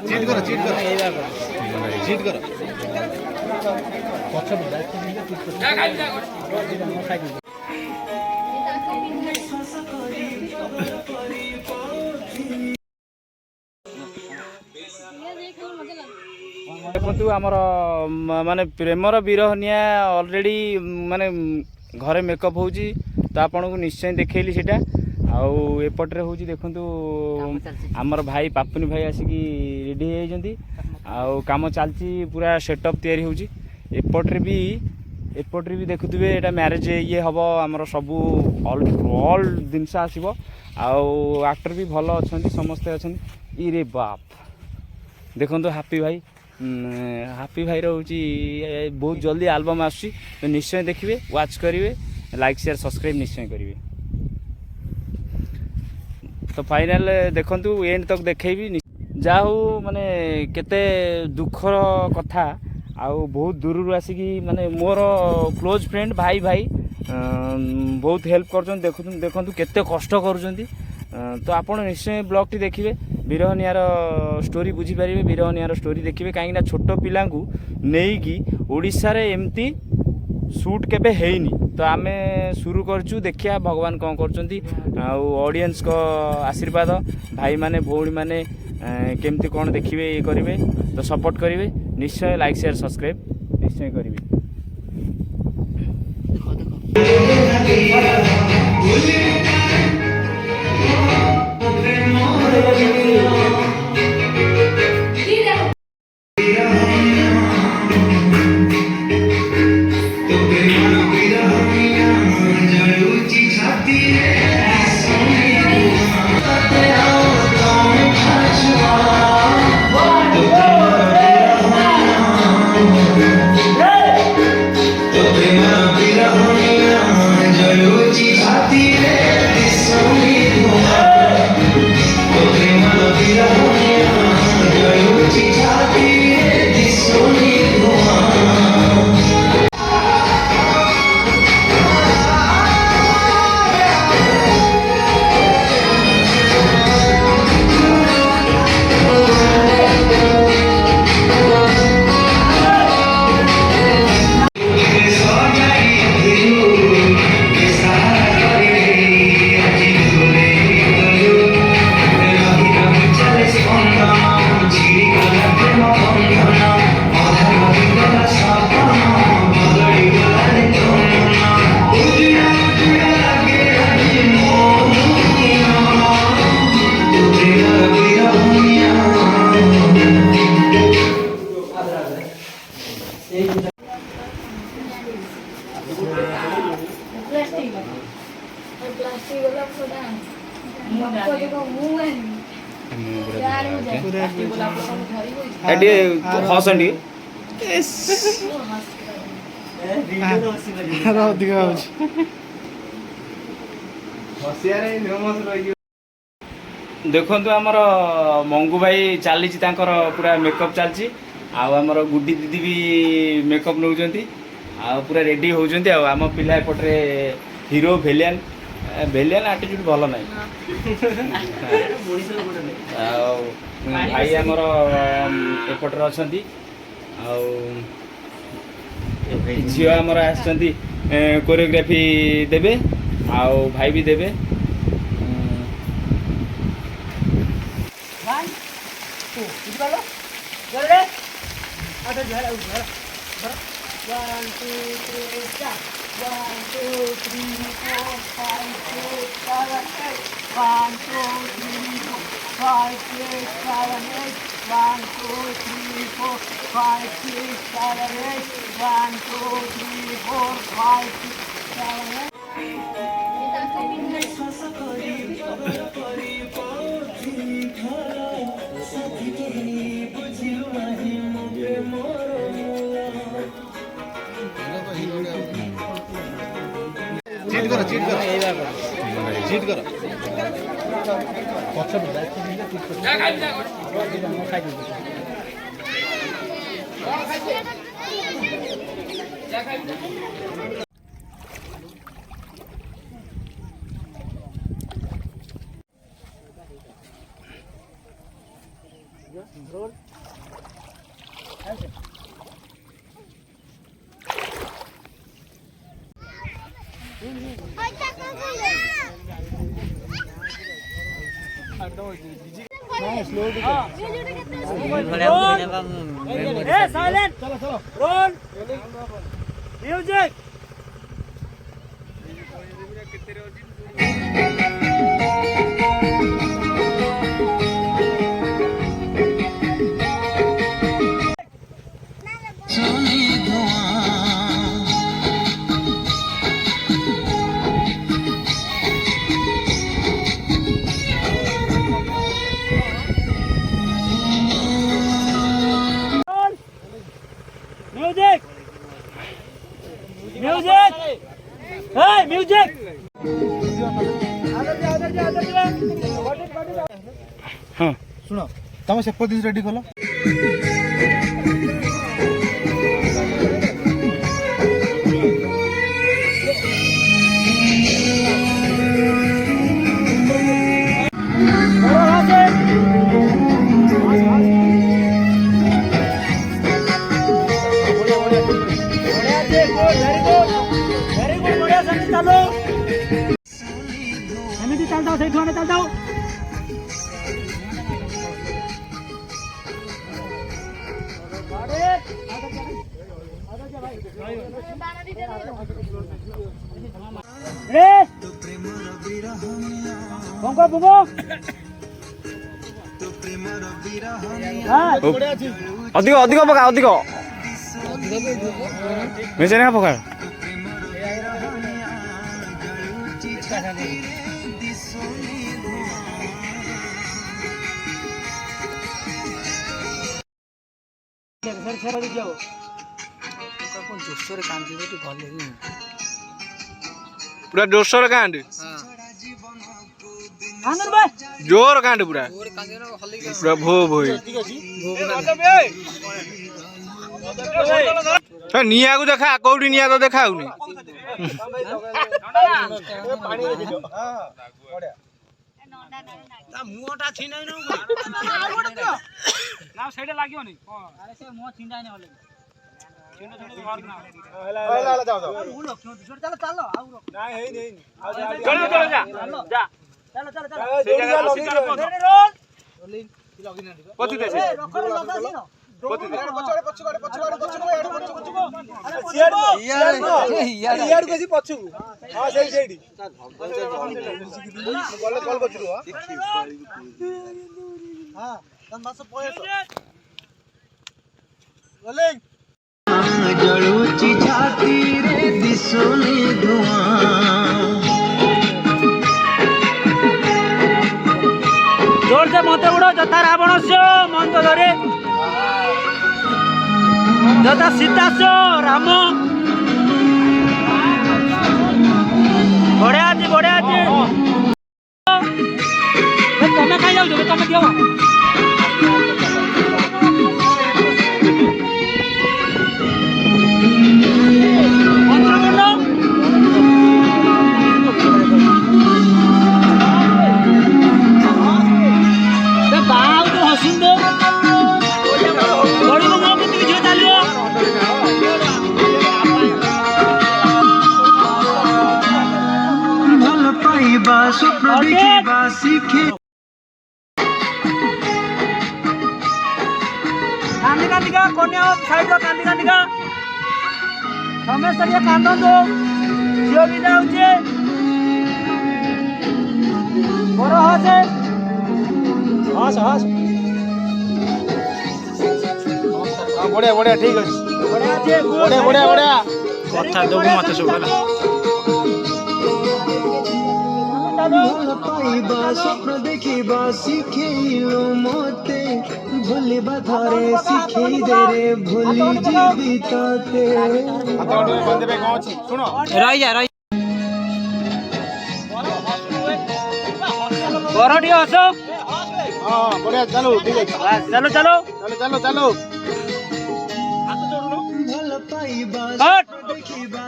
Cheat करो cheat करो cheat करो देखु आमर माने प्रेमर विरहनिया ऑलरेडी माने घरे मेकअप होची तो आपन को निश्चय देखैली सेटा आउ एपटरे होची देखंतु आमर भाई पापुनी भाई आसिकी रेडी हो जाइछंती आउ काम चलची पूरा सेटअप तयारी होची एपटरे भी देखुथिबे एटा मैरिज ये हबो आमर सब ऑल दिनसा आसीबो आउ एक्टर भी भलो अछंती समस्त अछंती इरे बाप देखंतु हैप्पी भाई रोची बहुत जल्दी एल्बम आसी तो निश्चय देखिए वाच करेंगे लाइक शेयर सब्सक्राइब निश्चय करेंगे तो फाइनल देखंतु एंड तक देखैबी जाहू माने केते दुखर कथा आउ बहुत दूर आसिकी माने मोर क्लोज फ्रेंड भाई बहुत हेल्प कर देखंतु केते कष्ट करूछंती तो आपण निश्चय ब्लॉग टी देखिए विरहनियार स्टोरी बुझीपारे विरहनियार स्टोरी देखिए कहीं छोट पिला नहीं ओडिशा रे एमती शूट केबे हेइनी तो आमे शुरू करचु देखिया भगवान कौन करचंती ऑडियंस को आशीर्वाद भाई माने भौणी माने केमती कौन देखिए ये करेंगे तो सपोर्ट करेंगे निश्चय लाइक शेयर सब्सक्राइब निश्चय करेंगे हसंडी देखो आमर मंगू भाई चली पूरा मेकअप चलती आमर गुड्डी दीदी भी मेकअप नौ पूरा रेडी होती आम पिला एपटे हीरो भेलियन आटीट्यूड भल ना भाई आमर एपटर अच्छा झील आमर आसछंती कोरियोग्राफी देबे आउ भाई भी देबे One, two, three, stop. 1, 2, 3, 4, 5, 6, 7, 8. 1, 2, 3, 4, 5, 6, 7, 8. 1, 2, 3, 4, 5, 6, 7, 8. 1, 2, 3, 4, 5, 6, 7, 8. Cheat करो चीट करो म्यूजिक म्यूजिक हे म्यूजिक हाँ ଶୁଣ ତମେ ସେପଟ ଜିନିଷ ରେଡି କଲ एमती चलता सही चलता ଅଧିକ ଅଧିକ ପକା ଅଧିକ ମିଶେନି ପକା पूरा जोर कांड जोर कांड पूरा पूरा भो भो निया को देखा कौटी निया तो देखा जळूची छाती रे दिसोनी जोर से मत उड़ो जथा रावण से मंद धरे जथा सीता से राम बढ़िया तुम्हें खाई जाओ तुम्हें दियो स्वप्न देखिबा सीखे कांदिका कन्या साइड कांदिका समस्त ये कांदो झियो विदा होचे बड़ हसे हस बढ़िया बढ़िया ठीक अछि बढ़िया कथा दबु मत सब पाइबा स्वप्न देखिबा शिखेइलो मते भूलिबा धरे शिखेइ दे रे भूली जीवी तते बंदे पे गाँव छी सुनो रही जा बरडी हसो हां बढ़िया चलो ठीक है चलो भल पाइबा हट देखिबा